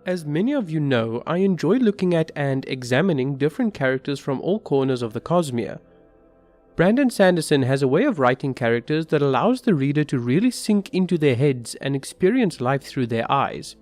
As many of you know, I enjoy looking at and examining different characters from all corners of the Cosmere. Brandon Sanderson has a way of writing characters that allows the reader to really sink into their heads and experience life through their eyes.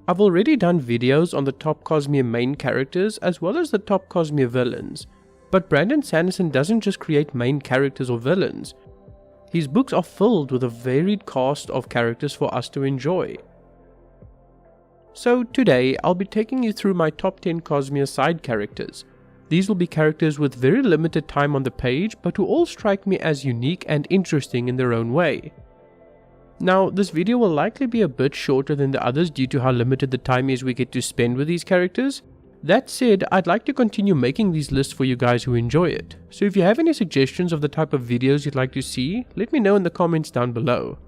I've already done videos on the top Cosmere main characters as well as the top Cosmere villains, but Brandon Sanderson doesn't just create main characters or villains. His books are filled with a varied cast of characters for us to enjoy. So today, I'll be taking you through my top 10 Cosmere side characters. These will be characters with very limited time on the page, but who all strike me as unique and interesting in their own way. Now, this video will likely be a bit shorter than the others due to how limited the time is we get to spend with these characters. That said, I'd like to continue making these lists for you guys who enjoy it. So if you have any suggestions of the type of videos you'd like to see, let me know in the comments down below.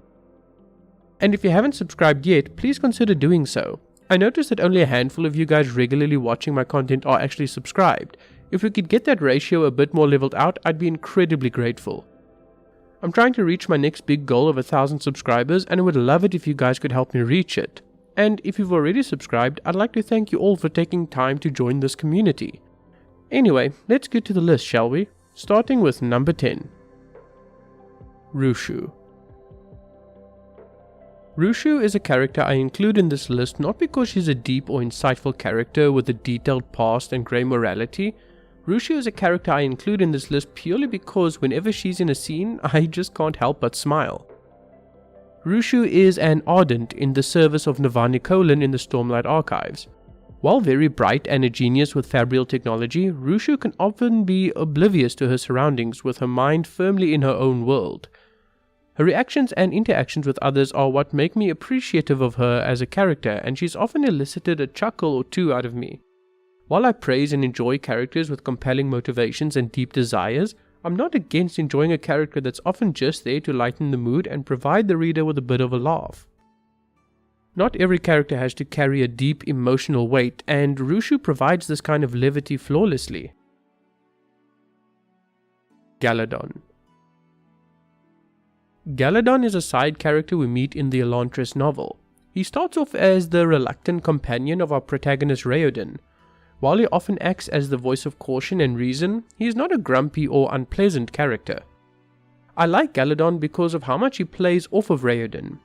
And if you haven't subscribed yet, please consider doing so. I noticed that only a handful of you guys regularly watching my content are actually subscribed. If we could get that ratio a bit more leveled out, I'd be incredibly grateful. I'm trying to reach my next big goal of 1,000 subscribers, and I would love it if you guys could help me reach it. And if you've already subscribed, I'd like to thank you all for taking time to join this community. Anyway, let's get to the list, shall we? Starting with number 10. Roshu. Roshu is a character I include in this list not because she's a deep or insightful character with a detailed past and grey morality. Roshu is a character I include in this list purely because whenever she's in a scene, I just can't help but smile. Roshu is an ardent in the service of Navani Kolan in the Stormlight Archives. While very bright and a genius with fabrial technology, Roshu can often be oblivious to her surroundings with her mind firmly in her own world. Her reactions and interactions with others are what make me appreciative of her as a character, and she's often elicited a chuckle or two out of me. While I praise and enjoy characters with compelling motivations and deep desires, I'm not against enjoying a character that's often just there to lighten the mood and provide the reader with a bit of a laugh. Not every character has to carry a deep emotional weight, and Roshu provides this kind of levity flawlessly. Galadon. Galadon is a side character we meet in the Elantris novel. He starts off as the reluctant companion of our protagonist Raoden. While he often acts as the voice of caution and reason, he is not a grumpy or unpleasant character. I like Galadon because of how much he plays off of Raoden.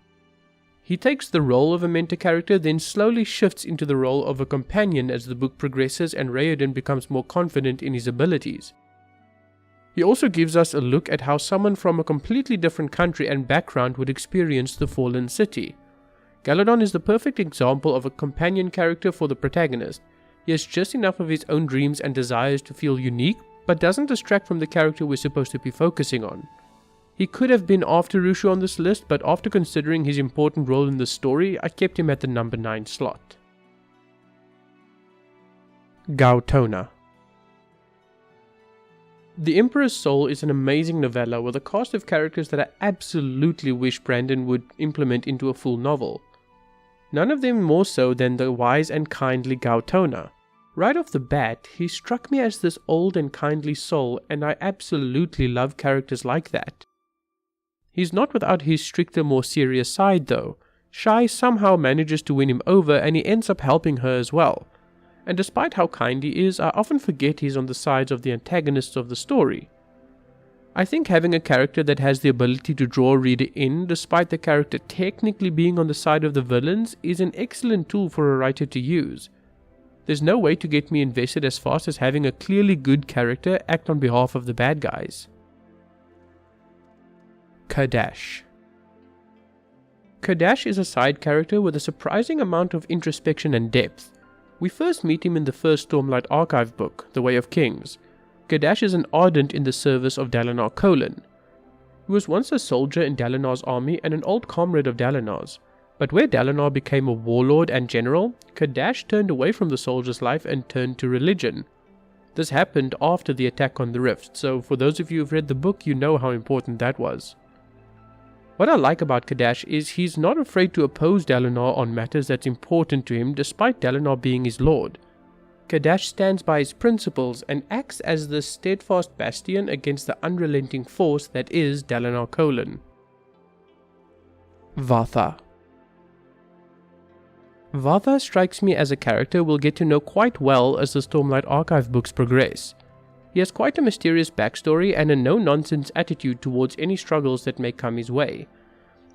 He takes the role of a mentor character, then slowly shifts into the role of a companion as the book progresses and Raoden becomes more confident in his abilities. He also gives us a look at how someone from a completely different country and background would experience the fallen city. Galadon is the perfect example of a companion character for the protagonist. He has just enough of his own dreams and desires to feel unique, but doesn't distract from the character we're supposed to be focusing on. He could have been after Roshu on this list, but after considering his important role in the story, I kept him at the number 9 slot. Gaotona. The Emperor's Soul is an amazing novella with a cast of characters that I absolutely wish Brandon would implement into a full novel. None of them more so than the wise and kindly Gaotona. Right off the bat, he struck me as this old and kindly soul, and I absolutely love characters like that. He's not without his stricter, more serious side though. Shai somehow manages to win him over and he ends up helping her as well. And despite how kind he is, I often forget he's on the sides of the antagonists of the story. I think having a character that has the ability to draw a reader in, despite the character technically being on the side of the villains, is an excellent tool for a writer to use. There's no way to get me invested as fast as having a clearly good character act on behalf of the bad guys. Kardash. Kardash is a side character with a surprising amount of introspection and depth. We first meet him in the first Stormlight Archive book, The Way of Kings. Kardash is an ardent in the service of Dalinar Kholin. He was once a soldier in Dalinar's army and an old comrade of Dalinar's, but where Dalinar became a warlord and general, Kardash turned away from the soldier's life and turned to religion. This happened after the attack on the Rift, so for those of you who've read the book, you know how important that was. What I like about Kardash is he's not afraid to oppose Dalinar on matters that's important to him despite Dalinar being his lord. Kardash stands by his principles and acts as the steadfast bastion against the unrelenting force that is Dalinar Kholin. Vatha. Vatha strikes me as a character we'll get to know quite well as the Stormlight Archive books progress. He has quite a mysterious backstory and a no-nonsense attitude towards any struggles that may come his way.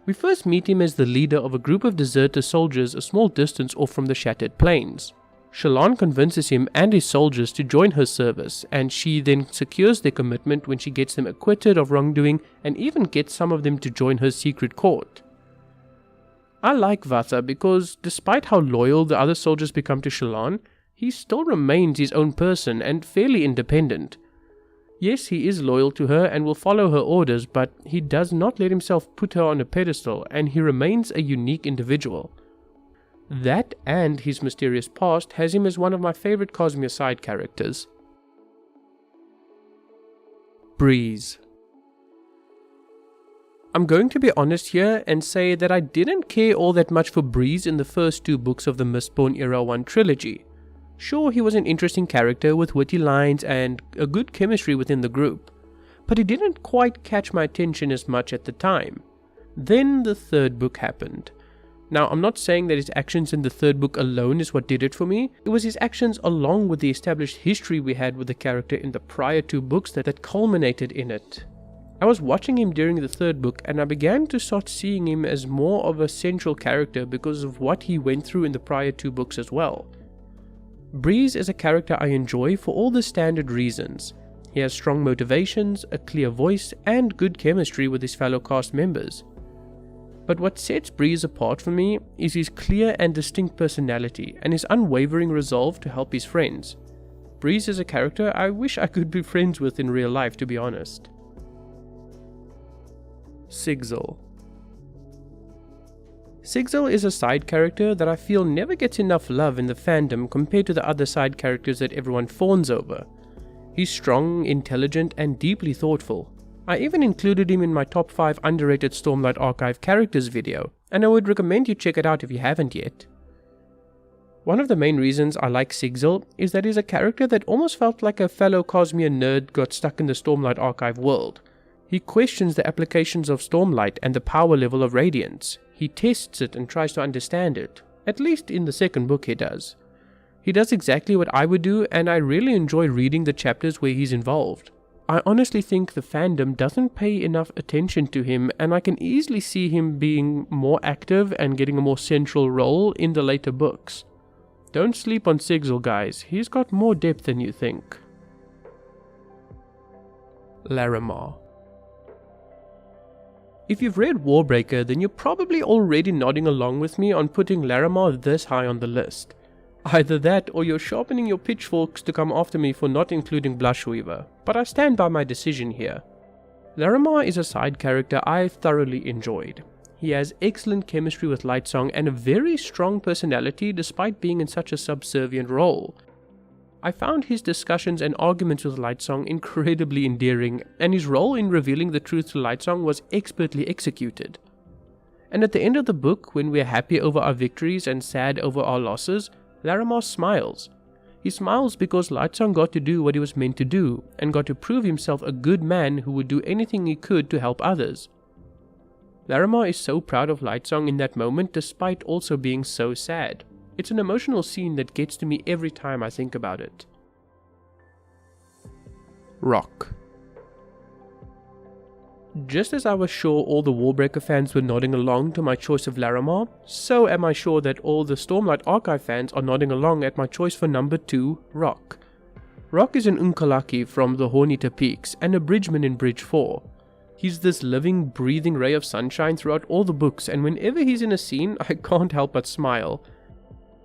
We first meet him as the leader of a group of deserter soldiers a small distance off from the Shattered Plains. Shallan convinces him and his soldiers to join her service, and she then secures their commitment when she gets them acquitted of wrongdoing and even gets some of them to join her secret court. I like Vatha because despite how loyal the other soldiers become to Shallan, he still remains his own person and fairly independent. Yes, he is loyal to her and will follow her orders, but he does not let himself put her on a pedestal, and he remains a unique individual. That and his mysterious past has him as one of my favorite Cosmere side characters. Breeze. I'm going to be honest here and say that I didn't care all that much for Breeze in the first 2 books of the Mistborn Era 1 trilogy. Sure, he was an interesting character with witty lines and a good chemistry within the group, but he didn't quite catch my attention as much at the time. Then the 3rd book happened. Now, I'm not saying that his actions in the 3rd book alone is what did it for me. It was his actions along with the established history we had with the character in the prior 2 books that culminated in it. I was watching him during the 3rd book and I began to start seeing him as more of a central character because of what he went through in the prior 2 books as well. Breeze is a character I enjoy for all the standard reasons. He has strong motivations, a clear voice, and good chemistry with his fellow cast members. But what sets Breeze apart for me is his clear and distinct personality and his unwavering resolve to help his friends. Breeze is a character I wish I could be friends with in real life, to be honest. Sigzil. Sigzil is a side character that I feel never gets enough love in the fandom compared to the other side characters that everyone fawns over. He's strong, intelligent, and deeply thoughtful. I even included him in my top 5 underrated Stormlight Archive characters video, and I would recommend you check it out if you haven't yet. One of the main reasons I like Sigzil is that he's a character that almost felt like a fellow Cosmere nerd got stuck in the Stormlight Archive world. He questions the applications of Stormlight and the power level of Radiance. He tests it and tries to understand it. At least in the 2nd book he does. He does exactly what I would do, and I really enjoy reading the chapters where he's involved. I honestly think the fandom doesn't pay enough attention to him, and I can easily see him being more active and getting a more central role in the later books. Don't sleep on Sigzil, guys. He's got more depth than you think. Larimar. If you've read Warbreaker, then you're probably already nodding along with me on putting Larimar this high on the list. Either that or you're sharpening your pitchforks to come after me for not including Blushweaver, but I stand by my decision here. Larimar is a side character I thoroughly enjoyed. He has excellent chemistry with Lightsong and a very strong personality despite being in such a subservient role. I found his discussions and arguments with Lightsong incredibly endearing, and his role in revealing the truth to Lightsong was expertly executed. And at the end of the book, when we're happy over our victories and sad over our losses, Larimar smiles. He smiles because Lightsong got to do what he was meant to do, and got to prove himself a good man who would do anything he could to help others. Larimar is so proud of Lightsong in that moment despite also being so sad. It's an emotional scene that gets to me every time I think about it. Rock. Just as I was sure all the Warbreaker fans were nodding along to my choice of Larimar, so am I sure that all the Stormlight Archive fans are nodding along at my choice for number 2, Rock. Rock is an Unkalaki from the Hornita Peaks and a bridgeman in Bridge 4. He's this living, breathing ray of sunshine throughout all the books, and whenever he's in a scene, I can't help but smile.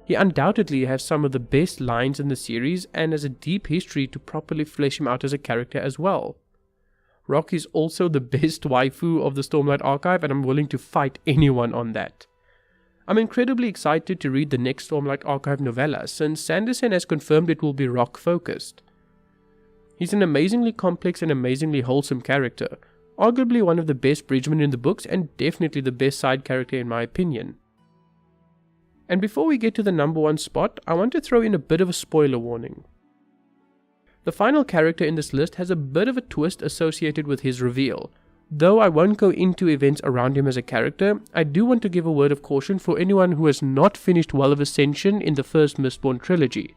He undoubtedly has some of the best lines in the series and has a deep history to properly flesh him out as a character as well. Rock is also the best waifu of the Stormlight Archive, and I'm willing to fight anyone on that. I'm incredibly excited to read the next Stormlight Archive novella, since Sanderson has confirmed it will be Rock focused. He's an amazingly complex and amazingly wholesome character, arguably one of the best bridgemen in the books and definitely the best side character in my opinion. And before we get to the number 1 spot, I want to throw in a bit of a spoiler warning. The final character in this list has a bit of a twist associated with his reveal. Though I won't go into events around him as a character, I do want to give a word of caution for anyone who has not finished Well of Ascension in the first Mistborn trilogy.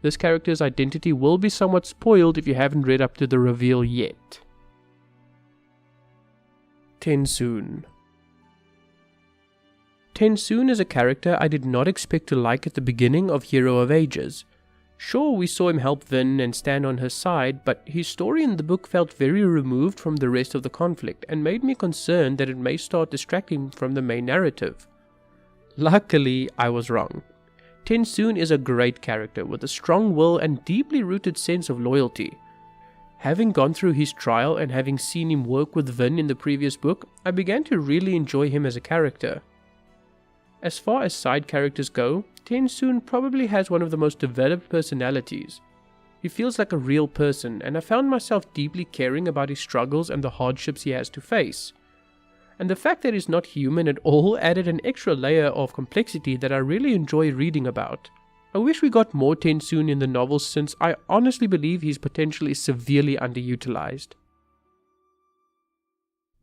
This character's identity will be somewhat spoiled if you haven't read up to the reveal yet. Tensoon. Tensoon is a character I did not expect to like at the beginning of Hero of Ages. Sure, we saw him help Vin and stand on her side, but his story in the book felt very removed from the rest of the conflict and made me concerned that it may start distracting from the main narrative. Luckily, I was wrong. Tensoon is a great character with a strong will and deeply rooted sense of loyalty. Having gone through his trial and having seen him work with Vin in the previous book, I began to really enjoy him as a character. As far as side characters go, Tensoon probably has one of the most developed personalities. He feels like a real person, and I found myself deeply caring about his struggles and the hardships he has to face. And the fact that he's not human at all added an extra layer of complexity that I really enjoy reading about. I wish we got more Tensoon in the novels, since I honestly believe his potential is severely underutilized.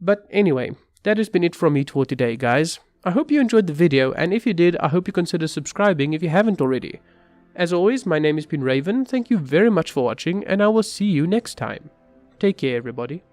But anyway, that has been it from me for today, guys. I hope you enjoyed the video, and if you did, I hope you consider subscribing if you haven't already. As always, my name has been Raven, thank you very much for watching, and I will see you next time. Take care, everybody.